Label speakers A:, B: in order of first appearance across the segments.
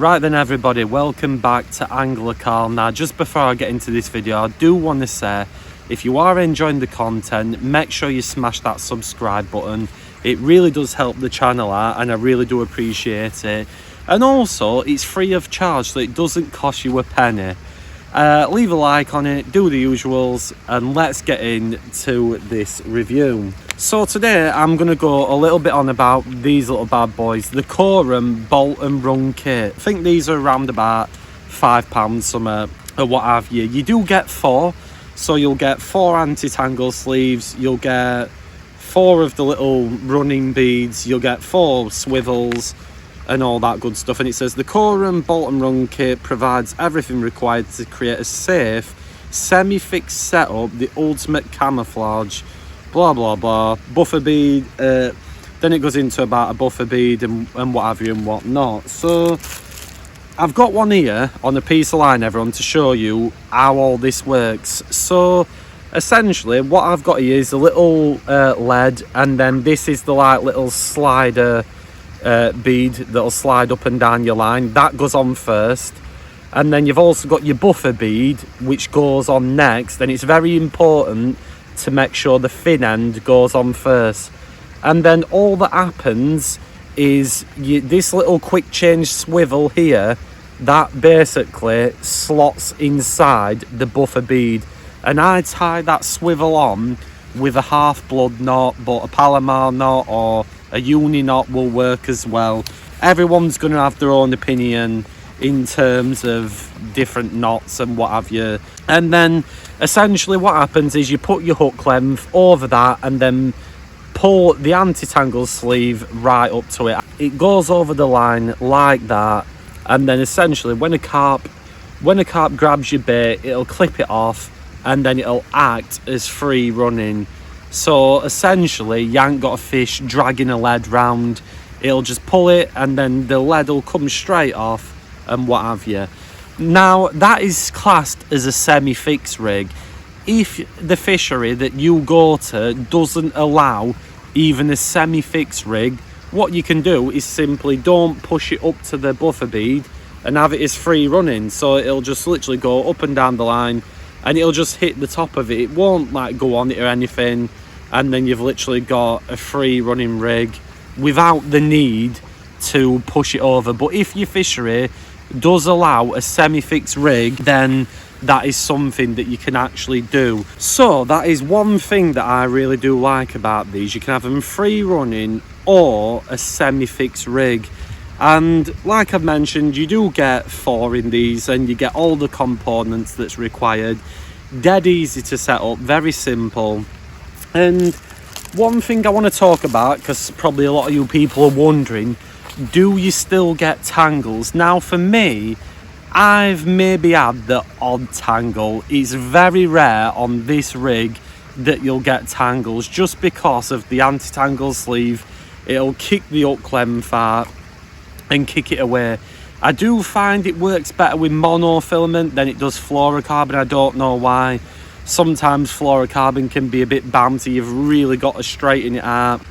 A: Right then everybody, welcome back to Angler Carl. Now just before I get into this video, I do want to say, if you are enjoying the content, make sure you smash that subscribe button. It really does help the channel out and I really do appreciate it. And also, it's free of charge, so it doesn't cost you a penny. Leave a like on it, do the usuals, and let's get into this review. So today I'm going to go a little bit on about these little bad boys, the Korum bolt and run kit. I think these are around about £5 something or what have you. You do get 4, so you'll get 4 anti-tangle sleeves, you'll get 4 of the little running beads, you'll get 4 swivels and all that good stuff. And it says the Korum bolt and run kit provides everything required to create a safe semi-fixed setup, the ultimate camouflage, blah blah blah, buffer bead. Then it goes into about a buffer bead and what have you and what not. So I've got one here on a piece of line, everyone, to show you how all this works. So essentially what I've got here is a little lead, and then this is the like little slider bead that'll slide up and down your line. That goes on first, and then you've also got your buffer bead which goes on next, and it's very important to make sure the fin end goes on first. And then all that happens is this little quick change swivel here, that basically slots inside the buffer bead, and I tie that swivel on with a half blood knot, but a Palomar knot or a uni knot will work as well. Everyone's going to have their own opinion in terms of different knots and what have you. And then essentially what happens is you put your hook length over that and then pull the anti-tangle sleeve right up to it. It goes over the line like that, and then essentially when a carp grabs your bait, it'll clip it off and then it'll act as free running. So essentially you ain't got a fish dragging a lead round, it'll just pull it and then the lead will come straight off and what have you. Now that is classed as a semi-fixed rig. If the fishery that you go to doesn't allow even a semi-fixed rig, what you can do is simply don't push it up to the buffer bead and have it as free running. So it'll just literally go up and down the line and it'll just hit the top of it. It won't like go on it or anything, and then you've literally got a free running rig without the need to push it over. But if your fishery does allow a semi-fixed rig, then that is something that you can actually do. So that is one thing that I really do like about these. You can have them free running or a semi-fixed rig, and like I've mentioned, you do get 4 in these and you get all the components that's required. Dead easy to set up, very simple. And one thing I want to talk about, because probably a lot of you people are wondering, do you still get tangles? Now for me, I've maybe had the odd tangle. It's very rare on this rig that you'll get tangles, just because of the anti-tangle sleeve. It'll kick the hook length out and kick it away. I do find it works better with monofilament than it does fluorocarbon. I don't know why. Sometimes fluorocarbon can be a bit bouncy. You've really got to straighten it out,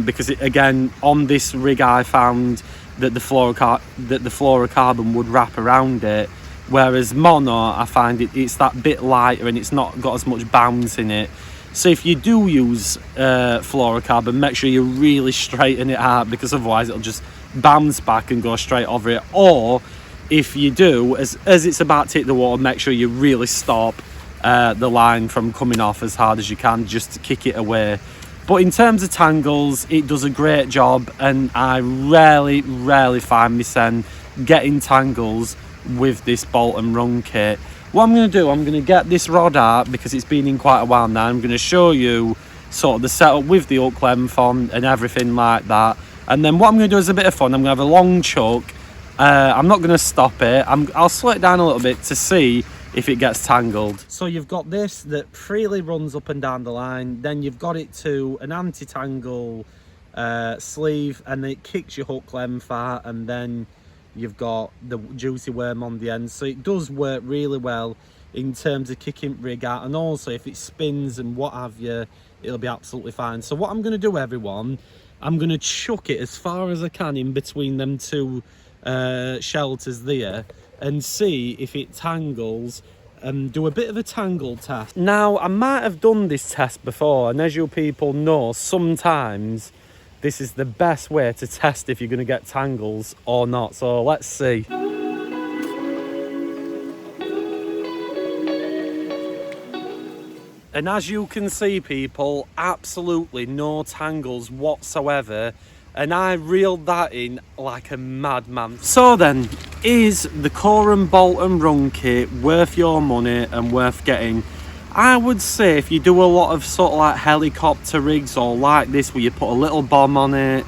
A: because again on this rig I found that the fluorocarbon would wrap around it, whereas mono I find it's that bit lighter and it's not got as much bounce in it. So if you do use fluorocarbon, make sure you really straighten it out, because otherwise it'll just bounce back and go straight over it. Or if you do, as it's about to hit the water, make sure you really stop the line from coming off as hard as you can, just to kick it away. But in terms of tangles, it does a great job, and I rarely find myself getting tangles with this bolt and run kit. What I'm going to do, I'm going to get this rod out because it's been in quite a while now. I'm going to show you sort of the setup with the hook length on and everything like that. And then what I'm going to do is a bit of fun. I'm going to have a long chuck. I'm not going to stop it. I'll slow it down a little bit to see if it gets tangled. So you've got this that freely runs up and down the line, then you've got it to an anti-tangle sleeve, and then it kicks your hook length out, and then you've got the juicy worm on the end. So it does work really well in terms of kicking rig out, and also if it spins and what have you, it'll be absolutely fine. So what I'm going to do, everyone, I'm going to chuck it as far as I can in between them two shelters there and see if it tangles and do a bit of a tangle test. Now, I might have done this test before, and as you people know, sometimes this is the best way to test if you're going to get tangles or not. So let's see. And as you can see, people, absolutely no tangles whatsoever. And I reeled that in like a madman. So then, is the Korum bolt and run kit worth your money and worth getting? I would say if you do a lot of sort of like helicopter rigs or like this where you put a little bomb on it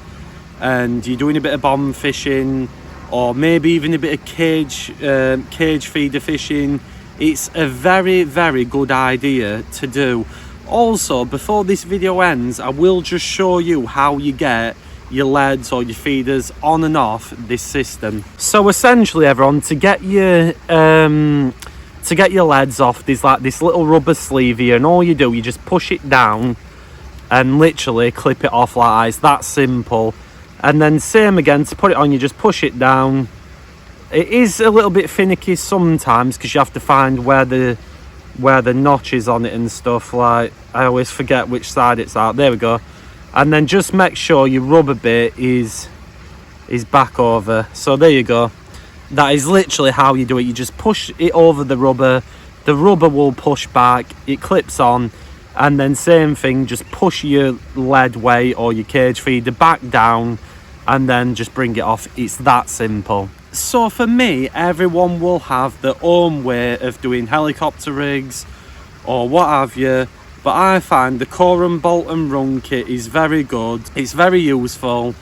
A: and you're doing a bit of bomb fishing or maybe even a bit of cage feeder fishing, it's a very, very good idea to do. Also, before this video ends, I will just show you how you get your leads or your feeders on and off this system. So essentially, everyone, to get your leads off, there's like this little rubber sleeve here, and all you do, you just push it down and literally clip it off like that. It's that simple. And then same again, to put it on, you just push it down. It is a little bit finicky sometimes because you have to find where the notch is on it and stuff. Like, I always forget which side it's at. There we go. And then just make sure your rubber bit is back over. So there you go. That is literally how you do it. You just push it over the rubber will push back, it clips on, and then same thing, just push your lead weight or your cage feeder back down and then just bring it off. It's that simple. So for me, everyone will have their own way of doing helicopter rigs or what have you. But I find the Korum bolt and run kit is very good. It's very useful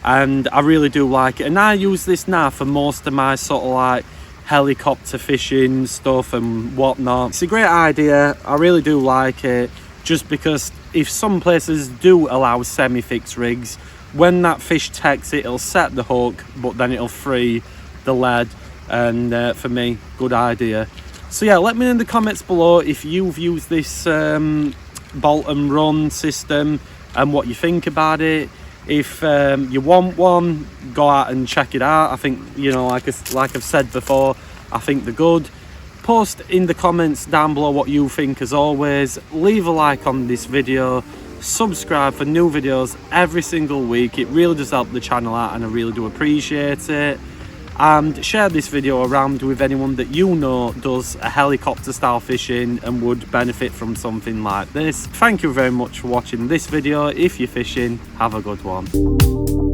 A: and I really do like it. And I use this now for most of my sort of like helicopter fishing stuff and whatnot. It's a great idea. I really do like it, just because if some places do allow semi-fixed rigs, when that fish takes it, it'll set the hook, but then it'll free the lead. And for me, good idea. So yeah, let me know in the comments below if you've used this bolt and run system and what you think about it. If you want one, go out and check it out. I think, you know, like I've said before, I think they're good. Post in the comments down below what you think. As always, leave a like on this video, subscribe for new videos every single week. It really does help the channel out and I really do appreciate it. And share this video around with anyone that you know does a helicopter style fishing and would benefit from something like this. Thank you very much for watching this video. If you're fishing, have a good one.